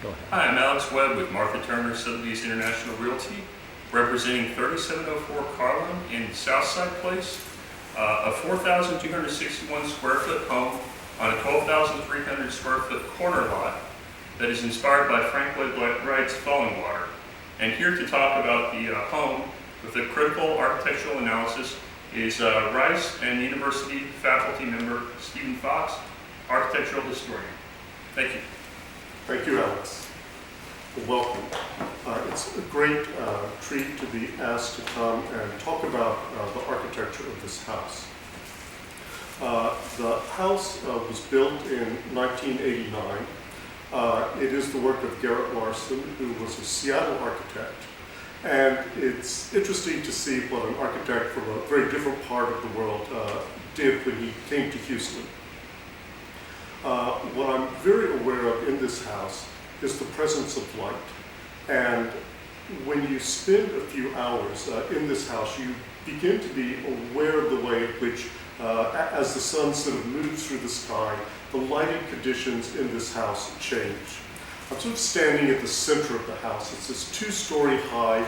Go ahead. Hi, I'm Alex Webb with Martha Turner Sotheby's International Realty, representing 3704 Carlon in Southside Place, a 4,261 square foot home on a 12,300 square foot corner lot that is inspired by Lloyd Wright's Fallingwater. And here to talk about the home with a critical architectural analysis is Rice and University faculty member Stephen Fox, architectural historian. Thank you. Thank you, Alex. Welcome. It's a great treat to be asked to come and talk about the architecture of this house. The house was built in 1989. It is the work of Garrett Larson, who was a Seattle architect. And it's interesting to see what an architect from a very different part of the world did when he came to Houston. What I'm very aware of in this house is the presence of light. And when you spend a few hours in this house, you begin to be aware of the way in which, as the sun sort of moves through the sky, the lighting conditions in this house change. I'm sort of standing at the center of the house. It's this two-story high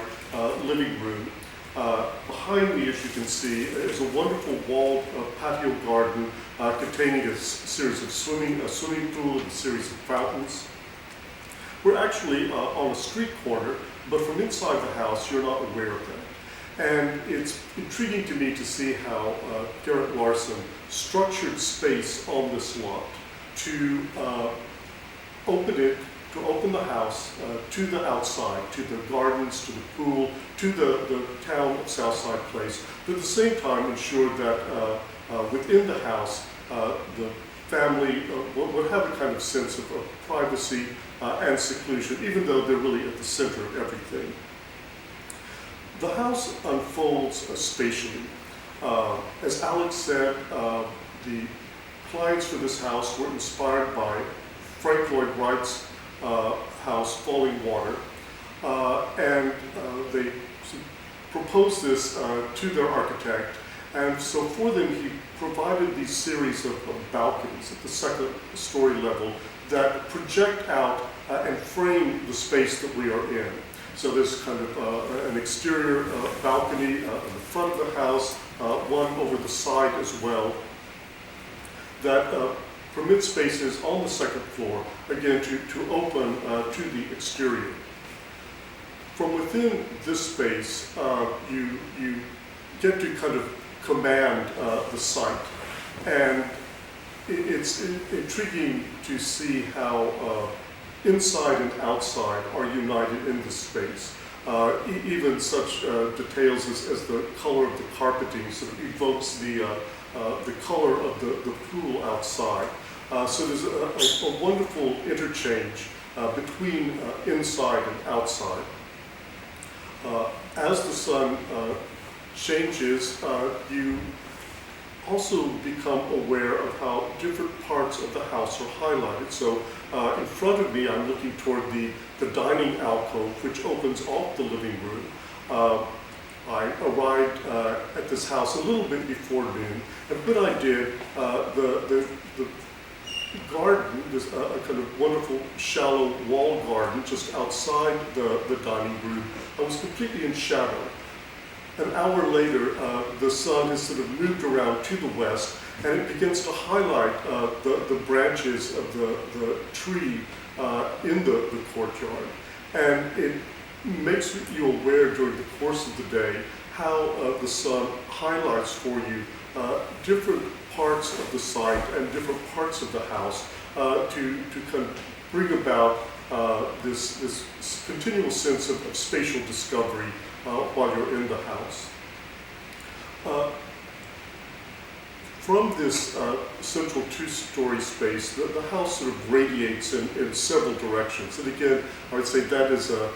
living room. Behind me, as you can see, is a wonderful walled patio garden containing a series of a swimming pool and a series of fountains. We're actually on a street corner, but from inside the house, you're not aware of that. And it's intriguing to me to see how Garrett Larson structured space on this lot to open the house to the outside, to the gardens, to the pool, to the town of Southside Place, but at the same time ensure that within the house, the family would have a kind of sense of privacy and seclusion, even though they're really at the center of everything. The house unfolds spatially. As Alex said, the plans for this house were inspired by Lloyd Wright's house, Fallingwater, and they proposed this to their architect. And so for them, he provided these series of balconies at the second story level that project out and frame the space that we are in. So there's kind of an exterior balcony in the front of the house, one over the side as well, that permit spaces on the second floor, again, to open to the exterior. From within this space, you get to kind of command the site. And it's intriguing to see how inside and outside are united in this space. Even such details as the color of the carpeting sort of evokes the color of the pool outside. So there's a wonderful interchange between inside and outside. As the sun changes, you also become aware of how different parts of the house are highlighted. So in front of me, I'm looking toward the dining alcove, which opens off the living room. I arrived at this house a little bit before noon, and when I did, the garden, this a kind of wonderful shallow wall garden just outside the dining room, was completely in shadow. An hour later, the sun has sort of moved around to the west, and it begins to highlight the branches of the tree in the courtyard. And it makes you aware during the course of the day how the sun highlights for you different parts of the site and different parts of the house to kind of bring about this continual sense of spatial discovery while you're in the house. From this central two-story space, the house sort of radiates in several directions. And again, I would say that is a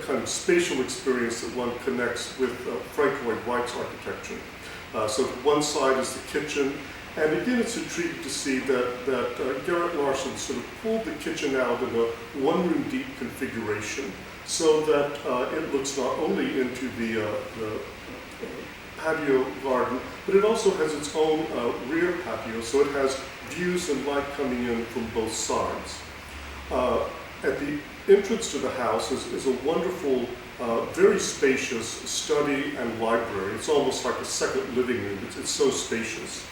kind of spatial experience that one connects with Lloyd Wright's architecture. So one side is the kitchen, and again it's intriguing to see that Garrett Larson sort of pulled the kitchen out in a one-room deep configuration so that it looks not only into the patio garden, but it also has its own rear patio, so it has views and light coming in from both sides. At the entrance to the house is a wonderful, very spacious study and library. It's almost like a second living room. It's so spacious.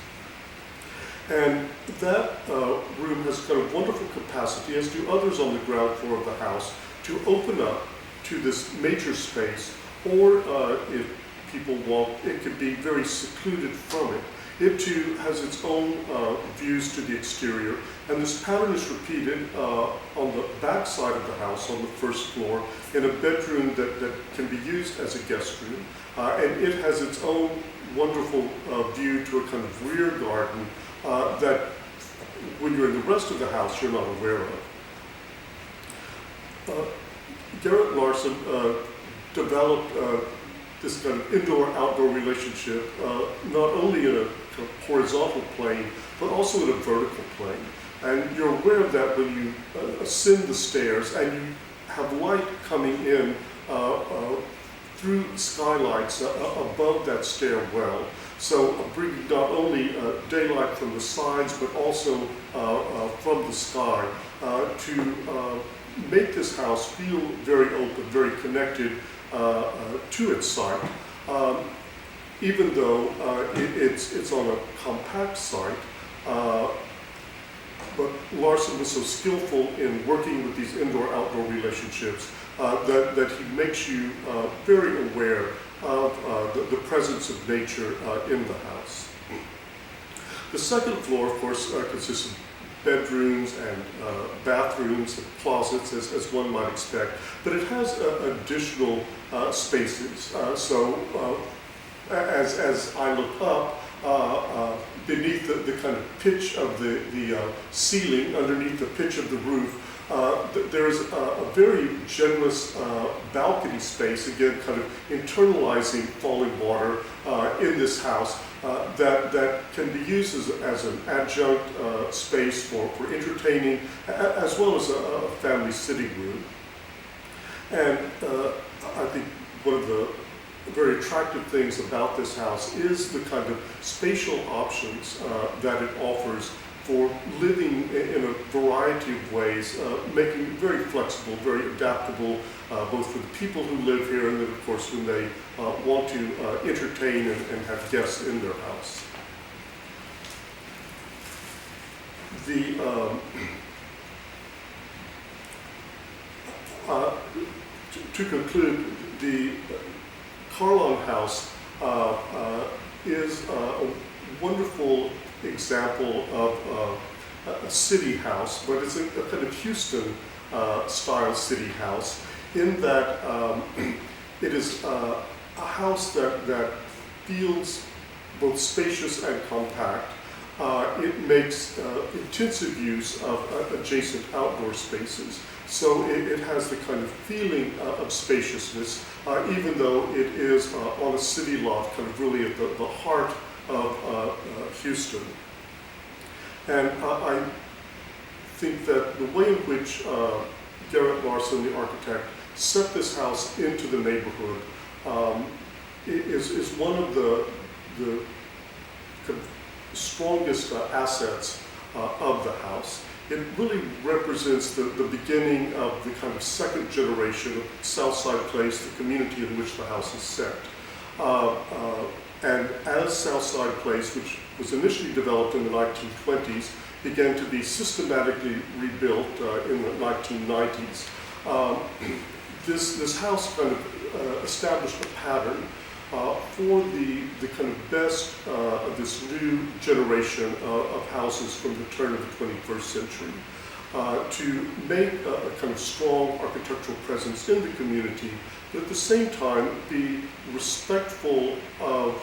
And that room has kind of wonderful capacity, as do others on the ground floor of the house, to open up to this major space, or if people want, it could be very secluded from it. It too has its own views to the exterior, and this pattern is repeated on the back side of the house, on the first floor, in a bedroom that can be used as a guest room. And it has its own wonderful view to a kind of rear garden that, when you're in the rest of the house, you're not aware of. Garrett Larson developed this kind of indoor-outdoor relationship, not only in a kind of horizontal plane, but also in a vertical plane. And you're aware of that when you ascend the stairs and you have light coming in through skylights above that stairwell. So bringing not only daylight from the sides, but also from the sky to make this house feel very open, very connected to its site, even though it's on a compact site. But Larson was so skillful in working with these indoor-outdoor relationships that he makes you very aware of the presence of nature in the house. The second floor, of course, consists of bedrooms and bathrooms and closets, as one might expect, but it has additional spaces. So as I look up, beneath the kind of pitch of the ceiling, underneath the pitch of the roof, there's a very generous balcony space, again, kind of internalizing Fallingwater in this house, that can be used as an adjunct space for entertaining, as well as a family sitting room. And I think one of the very attractive things about this house is the kind of spatial options that it offers for living in a variety of ways, making it very flexible, very adaptable, both for the people who live here and then, of course, when they want to entertain and have guests in their house. To conclude, the Carlon house is a wonderful example of a city house, but it's a kind of Houston style city house, in that it is a house that feels both spacious and compact. It makes intensive use of adjacent outdoor spaces. So it has the kind of feeling of spaciousness, even though it is on a city lot, kind of really at the heart of Houston. And I think that the way in which Garrett Larson, the architect, set this house into the neighborhood is one of the kind of strongest assets of the house. It really represents the beginning of the kind of second generation of Southside Place, the community in which the house is set. And as Southside Place, which was initially developed in the 1920s, began to be systematically rebuilt in the 1990s, this house kind of established a pattern for the kind of best of this new generation of houses from the turn of the 21st century, to make a kind of strong architectural presence in the community, but at the same time be respectful of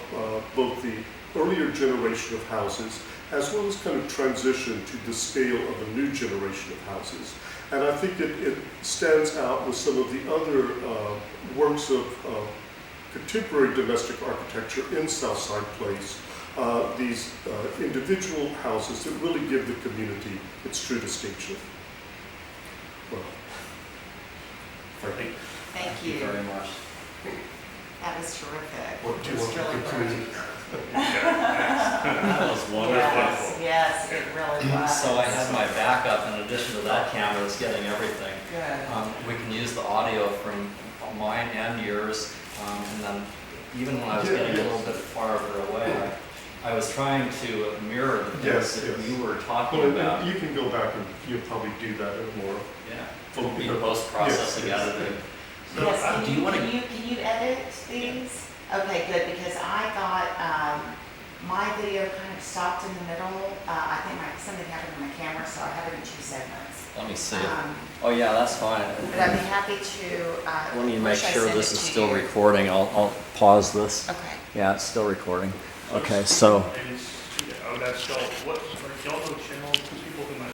both the earlier generation of houses, as well as kind of transition to the scale of a new generation of houses. And I think it stands out with some of the other works of contemporary domestic architecture in Southside Place, these individual houses that really give the community its true distinction. Well, thank you. Thank you very much. That was terrific. What do you want to Really conclude? great. That was wonderful. Yes, it really was. So I had my backup in addition to that camera that's getting everything. Good. We can use the audio from mine and yours, and then even when I was getting a little bit farther away, I was trying to mirror the things that you were talking Well, about. and you can go back and you'll probably do that in more. Yeah, be post-processing Yes, yes. editing. Yes, Do you want to? can you edit these? Okay, good, because I thought, my video kind of stopped in the middle. I think something happened on my camera, so I have it in 2 segments. Let me see it. Um, Oh yeah, that's fine. But I'd be happy to, Let me where make should I sure send this it is to still you? recording. I'll pause this. Okay. Yeah, it's still recording. Okay, so Oh, that's still,